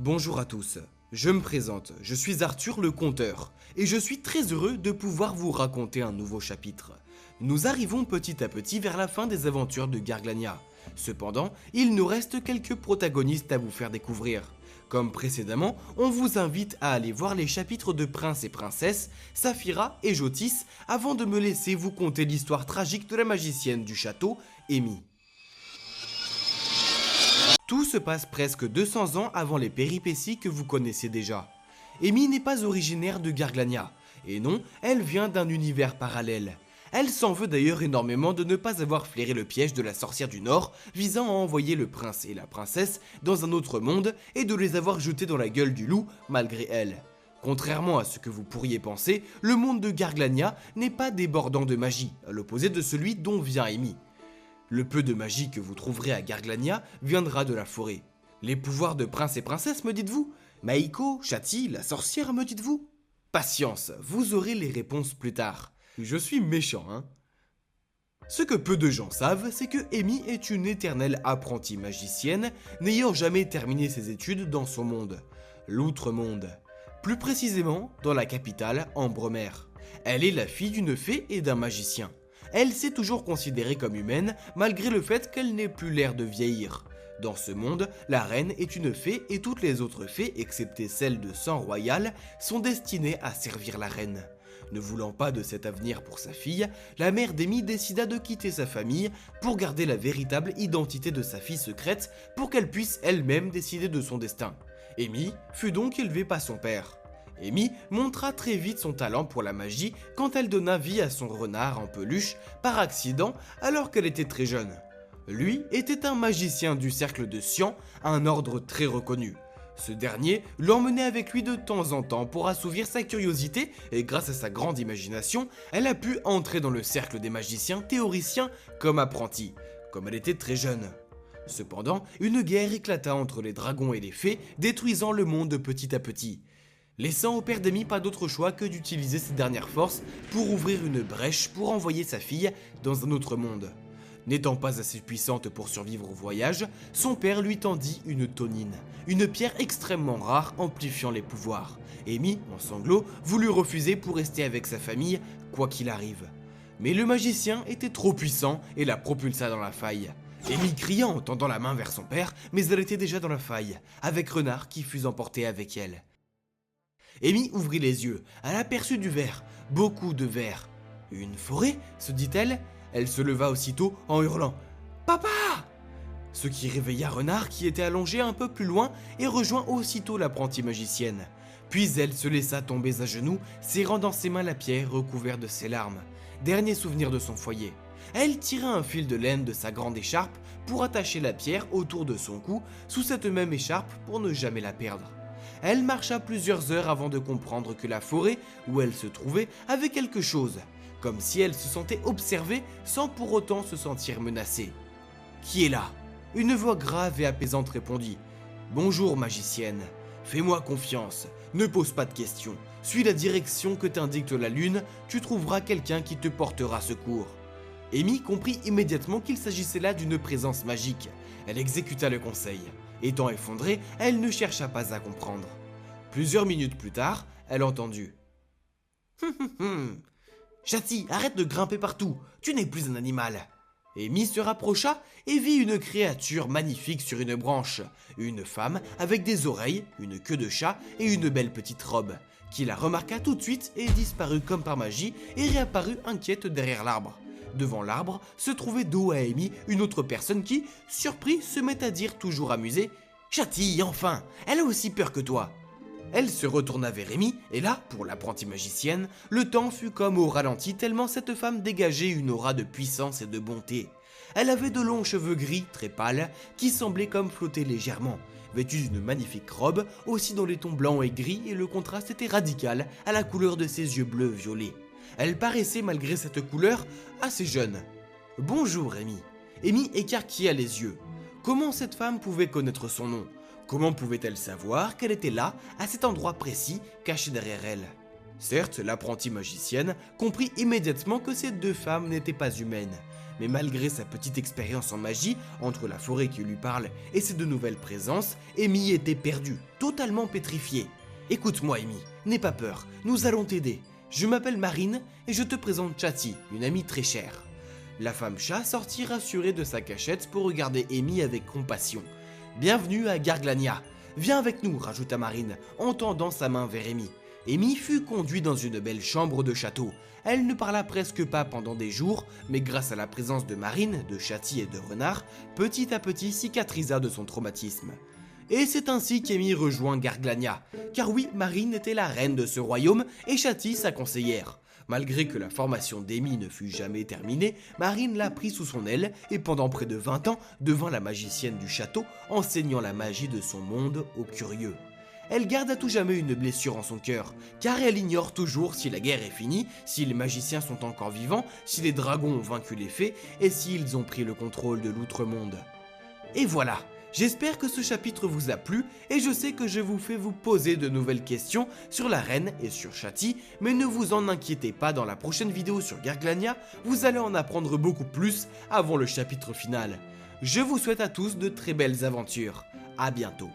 Bonjour à tous, je me présente, je suis Arthur le conteur, et je suis très heureux de pouvoir vous raconter un nouveau chapitre. Nous arrivons petit à petit vers la fin des aventures de Garglania. Cependant, il nous reste quelques protagonistes à vous faire découvrir. Comme précédemment, on vous invite à aller voir les chapitres de Prince et Princesse, Saphira et Jotis, avant de me laisser vous conter l'histoire tragique de la magicienne du château, Amy. Tout se passe presque 200 ans avant les péripéties que vous connaissez déjà. Amy n'est pas originaire de Garglania, et non, elle vient d'un univers parallèle. Elle s'en veut d'ailleurs énormément de ne pas avoir flairé le piège de la sorcière du Nord visant à envoyer le prince et la princesse dans un autre monde et de les avoir jetés dans la gueule du loup malgré elle. Contrairement à ce que vous pourriez penser, le monde de Garglania n'est pas débordant de magie, à l'opposé de celui dont vient Amy. Le peu de magie que vous trouverez à Garglania viendra de la forêt. Les pouvoirs de prince et princesse, me dites-vous? Maiko, Chati, la sorcière, me dites-vous? Patience, vous aurez les réponses plus tard. Je suis méchant, hein? Ce que peu de gens savent, c'est que Amy est une éternelle apprentie magicienne, n'ayant jamais terminé ses études dans son monde, l'Outre-Monde. Plus précisément, dans la capitale, Ambremer. Elle est la fille d'une fée et d'un magicien. Elle s'est toujours considérée comme humaine, malgré le fait qu'elle n'ait plus l'air de vieillir. Dans ce monde, la reine est une fée et toutes les autres fées, excepté celle de sang royal, sont destinées à servir la reine. Ne voulant pas de cet avenir pour sa fille, la mère d'Amy décida de quitter sa famille pour garder la véritable identité de sa fille secrète pour qu'elle puisse elle-même décider de son destin. Amy fut donc élevée par son père. Amy montra très vite son talent pour la magie quand elle donna vie à son renard en peluche par accident alors qu'elle était très jeune. Lui était un magicien du cercle de Sian, un ordre très reconnu. Ce dernier l'emmenait avec lui de temps en temps pour assouvir sa curiosité et grâce à sa grande imagination, elle a pu entrer dans le cercle des magiciens théoriciens comme apprentie, comme elle était très jeune. Cependant, une guerre éclata entre les dragons et les fées, détruisant le monde petit à petit, laissant au père d'Amy pas d'autre choix que d'utiliser ses dernières forces pour ouvrir une brèche pour envoyer sa fille dans un autre monde. N'étant pas assez puissante pour survivre au voyage, son père lui tendit une tonine, une pierre extrêmement rare amplifiant les pouvoirs. Amy, en sanglots, voulut refuser pour rester avec sa famille, quoi qu'il arrive. Mais le magicien était trop puissant et la propulsa dans la faille. Amy cria en tendant la main vers son père, mais elle était déjà dans la faille, avec Renard qui fut emporté avec elle. Amy ouvrit les yeux, elle aperçut du verre, beaucoup de verre. Une forêt, se dit-elle. Elle se leva aussitôt en hurlant « Papa !» Ce qui réveilla Renard qui était allongé un peu plus loin et rejoint aussitôt l'apprentie magicienne. Puis elle se laissa tomber à genoux, serrant dans ses mains la pierre recouverte de ses larmes, dernier souvenir de son foyer. Elle tira un fil de laine de sa grande écharpe pour attacher la pierre autour de son cou sous cette même écharpe pour ne jamais la perdre. Elle marcha plusieurs heures avant de comprendre que la forêt où elle se trouvait avait quelque chose, comme si elle se sentait observée sans pour autant se sentir menacée. « Qui est là ?» Une voix grave et apaisante répondit. « Bonjour magicienne, fais-moi confiance, ne pose pas de questions, suis la direction que t'indique la lune, tu trouveras quelqu'un qui te portera secours. » Amy comprit immédiatement qu'il s'agissait là d'une présence magique. Elle exécuta le conseil. Étant effondrée, elle ne chercha pas à comprendre. Plusieurs minutes plus tard, elle entendit « Chati, arrête de grimper partout, tu n'es plus un animal !» Amy se rapprocha et vit une créature magnifique sur une branche, une femme avec des oreilles, une queue de chat et une belle petite robe, qui la remarqua tout de suite et disparut comme par magie et réapparut inquiète derrière l'arbre. Devant l'arbre se trouvait dos à Amy une autre personne qui, surpris, se met à dire toujours amusée « Chati, enfin, elle a aussi peur que toi !» Elle se retourna vers Amy, et là, pour l'apprentie magicienne, le temps fut comme au ralenti tellement cette femme dégageait une aura de puissance et de bonté. Elle avait de longs cheveux gris, très pâles, qui semblaient comme flotter légèrement, vêtue d'une magnifique robe, aussi dont les tons blancs et gris, et le contraste était radical à la couleur de ses yeux bleus violets. Elle paraissait, malgré cette couleur, assez jeune. « Bonjour, Amy. » Amy écarquilla les yeux. Comment cette femme pouvait connaître son nom ? Comment pouvait-elle savoir qu'elle était là, à cet endroit précis, caché derrière elle? Certes, l'apprentie magicienne comprit immédiatement que ces deux femmes n'étaient pas humaines. Mais malgré sa petite expérience en magie, entre la forêt qui lui parle et ces deux nouvelles présences, Amy était perdue, totalement pétrifiée. Écoute-moi Amy, n'aie pas peur, nous allons t'aider. Je m'appelle Marine et je te présente Chatty, une amie très chère. La femme chat sortit rassurée de sa cachette pour regarder Amy avec compassion. Bienvenue à Garglania. Viens avec nous, rajouta Marine, en tendant sa main vers Amy. Amy fut conduite dans une belle chambre de château. Elle ne parla presque pas pendant des jours, mais grâce à la présence de Marine, de Chatty et de Renard, petit à petit cicatrisa de son traumatisme. Et c'est ainsi qu'Amy rejoint Garglania, car oui, Marine était la reine de ce royaume et Chatty sa conseillère. Malgré que la formation d'Amy ne fut jamais terminée, Marine l'a pris sous son aile et pendant près de 20 ans devint la magicienne du château, enseignant la magie de son monde aux curieux. Elle garde à tout jamais une blessure en son cœur, car elle ignore toujours si la guerre est finie, si les magiciens sont encore vivants, si les dragons ont vaincu les fées et s'ils ont pris le contrôle de l'outre-monde. Et voilà, j'espère que ce chapitre vous a plu et je sais que je vous fais vous poser de nouvelles questions sur la reine et sur Chatty, mais ne vous en inquiétez pas, dans la prochaine vidéo sur Garglania, vous allez en apprendre beaucoup plus avant le chapitre final. Je vous souhaite à tous de très belles aventures, à bientôt.